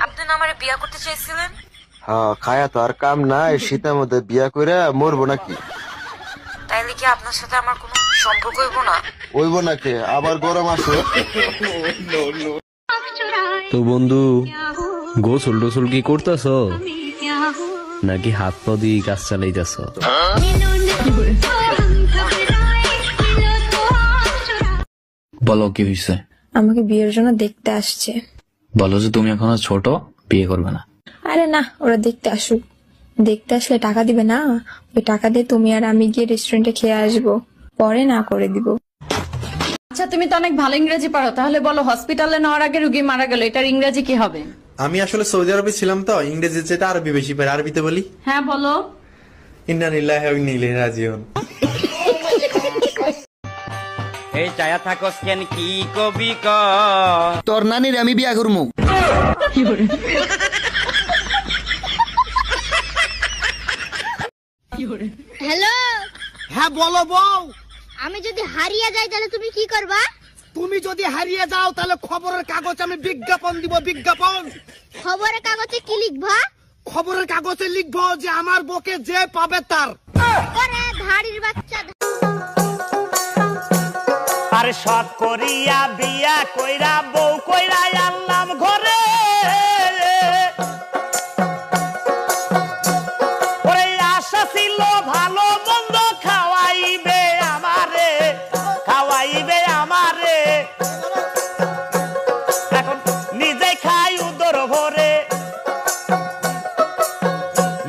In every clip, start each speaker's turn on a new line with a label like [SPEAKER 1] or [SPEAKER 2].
[SPEAKER 1] আপনি না আমারে বিয়া করতে চাইছিলেন?
[SPEAKER 2] হ্যাঁ, খায়া তো আর কাম নাই, শীতের মধ্যে বিয়া করে মরবো নাকি?
[SPEAKER 1] তাইলে কি আপনার সাথে আমার কোনো সম্পর্ক হইব না?
[SPEAKER 2] ওইব নাকি, আবার গরম আসো।
[SPEAKER 3] তো বন্ধু, গোসল টোসল কি করতেছ নাকি হাত পা দিয়ে কাজ চালাইতেছ? বলো কি হয়েছে?
[SPEAKER 4] আমাকে বিয়ের জন্য দেখতে আসছে।
[SPEAKER 3] বলো যে তুমি এখনো ছোট, বিয়ে করবে না।
[SPEAKER 4] আরে না, ওরা দেখতে আসুক। দেখতে আসলে টাকা দিবে না? ওই টাকা দিয়ে তুমি আর আমি গিয়ে রেস্টুরেন্টে খেয়ে আসবো, পরে না করে দিব।
[SPEAKER 5] আচ্ছা, তুমি তো অনেক ভালো ইংরেজি পারো, তাহলে বলো হসপিটালে নেওয়ার আগে রুগী মারা গেল, এটার ইংরেজি কি হবে?
[SPEAKER 6] আমি আসলে সৌদি আরবে ছিলাম তো, ইংরেজি যেটা আরবি বেশি পারি, আরবিতে বলি
[SPEAKER 5] হ্যাঁ বলো।
[SPEAKER 6] ইন্না লিল্লাহি ওয়া ইন্না ইলাইহি রাজিউন।
[SPEAKER 7] এই চায়া থাকস কেন কি কবি ক?
[SPEAKER 8] তোর নানির আমি বিয়া করবো।
[SPEAKER 9] হ্যালো।
[SPEAKER 8] হ্যাঁ বলো বউ।
[SPEAKER 9] আমি যদি হারিয়ে যাই তাহলে তুমি কি করবা?
[SPEAKER 8] তুমি যদি হারিয়ে যাও তাহলে খবরের কাগজ আমি বিজ্ঞাপন দিব, বিজ্ঞাপন।
[SPEAKER 9] খবরের কাগজে কি লিখবা?
[SPEAKER 8] খবরের কাগজে লিখবো যে আমার বকে যে পাবে তার।
[SPEAKER 9] ওরে ধাড়ির বাচ্চা।
[SPEAKER 7] আরে সব করিয়া বিয়া কইরা বউ কইরা আনলাম ঘরে, ওরে আশা ছিল ভালো মন্দ খাওয়াইবে আমারে, খাওয়াইবে আমারে। এখন নিজে খাই উদর ভরে,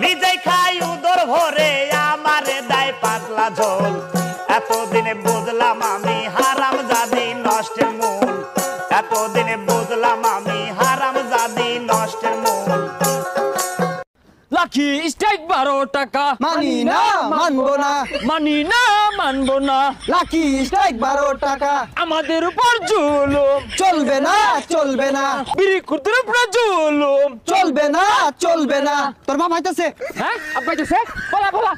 [SPEAKER 7] নিজে খাই উদর ভরে, আমারে দায় পাতলা ঝোল। এতদিনে বুঝলাম আমি হারাম জাদি নষ্টের মূল, এতদিনে বুঝলাম আমি হারাম জাদি নষ্টের মূল।
[SPEAKER 3] লাকি স্ট্রাইক 12 টাকা,
[SPEAKER 8] মানি না, মানবো না,
[SPEAKER 3] মানি না, মানবো না।
[SPEAKER 8] লাকি স্ট্রাইক 12 টাকা।
[SPEAKER 3] আমাদের উপর জুলুম
[SPEAKER 8] চলবে না, চলবে না,
[SPEAKER 3] বিড়ি কুতুর উপর জুলুম
[SPEAKER 8] চলবে না, চলবে না। তোর বাপ আইতাছে।
[SPEAKER 3] হ্যাঁ আব্বাইতেছে, বলা বলা।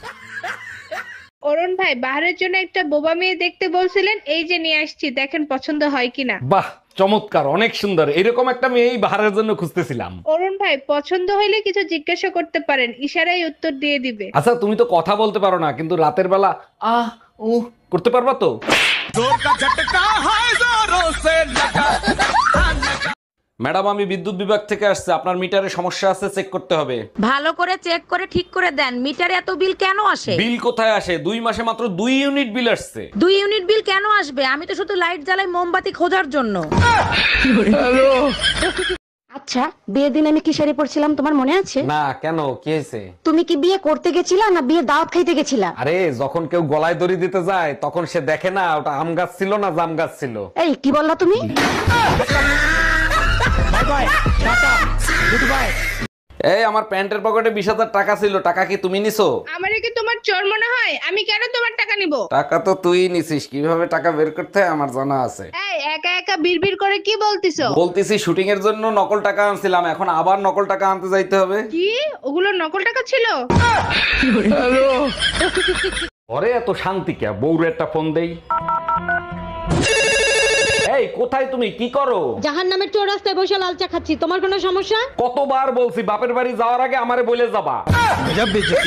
[SPEAKER 10] অরুণ ভাই, বাহারের জন্য একটা বোবা মেয়ে দেখতে বলছিলেন, এই যে নিয়ে আসছি, দেখেন পছন্দ হয় কিনা।
[SPEAKER 11] বাহ, চমৎকার, অনেক সুন্দর। এরকম একটা মেয়েই বাহারের জন্য খুঁজতেছিলাম।
[SPEAKER 10] অরুণ ভাই, পছন্দ হইলে কিছু জিজ্ঞাসা করতে পারেন, ইশারায় উত্তর দিয়ে দিবে।
[SPEAKER 11] আচ্ছা, তুমি তো কথা বলতে পারো না, কিন্তু রাতের বেলা আহ উ করতে পারবা তো? ম্যাডাম, আমি বিদ্যুৎ বিভাগ থেকে আসছে, আপনার মিটারে সমস্যা আছে, চেক করতে হবে।
[SPEAKER 1] ভালো করে চেক করে ঠিক করে দেন। মিটারে এত বিল কেন আসে?
[SPEAKER 11] বিল কোথায় আসে? 2 মাসে মাত্র 2 ইউনিট বিল আসছে।
[SPEAKER 1] 2 ইউনিট বিল কেন আসবে? আমি তো শুধু লাইট জ্বালাই মোমবাতি খোঁজার জন্য।
[SPEAKER 9] আচ্ছা, বিয়ের দিন আমি কি শাড়ি পরছিলাম তোমার মনে আছে?
[SPEAKER 11] না, কেন, কি হয়েছে?
[SPEAKER 9] তুমি কি বিয়ে করতে গেছিলা না বিয়ে দাওয়াত খাইতে গেছিলা?
[SPEAKER 11] আরে, যখন কেউ গলায় দড়ি দিতে যায় তখন সে দেখে না ওটা আম গাছ ছিল না জাম গাছ ছিল।
[SPEAKER 9] এই কি বললা তুমি?
[SPEAKER 11] এই, আমার প্যান্টের পকেটে 20,000 টাকা ছিল, টাকা কি তুমি নিছো?
[SPEAKER 10] আমারে কি তোমার চোর মনে হয়? আমি কেন তোমার টাকা নিব?
[SPEAKER 11] টাকা তো তুই নিছিস, কিভাবে টাকা বের করতে হয় আমার জানা আছে।
[SPEAKER 10] এই একা একা বিড়বিড় করে কি বলতিছো?
[SPEAKER 11] বলতেছি শুটিং এর জন্য নকল টাকা আনছিলাম, এখন আবার নকল টাকা আনতে যাইতে হবে।
[SPEAKER 10] কি ওগুলো নকল টাকা ছিল?
[SPEAKER 11] ঘরে এত শান্তি কে? বউরে একটা ফোন দেই। এই, কোথায় তুমি, কি করো?
[SPEAKER 9] জাহান্নামের চৌরাস্তায় বসে লাল চা খাচ্ছি, তোমার কোনো সমস্যা?
[SPEAKER 11] কতবার বলছি বাপের বাড়ি যাওয়ার আগে আমারে বলে যাবা।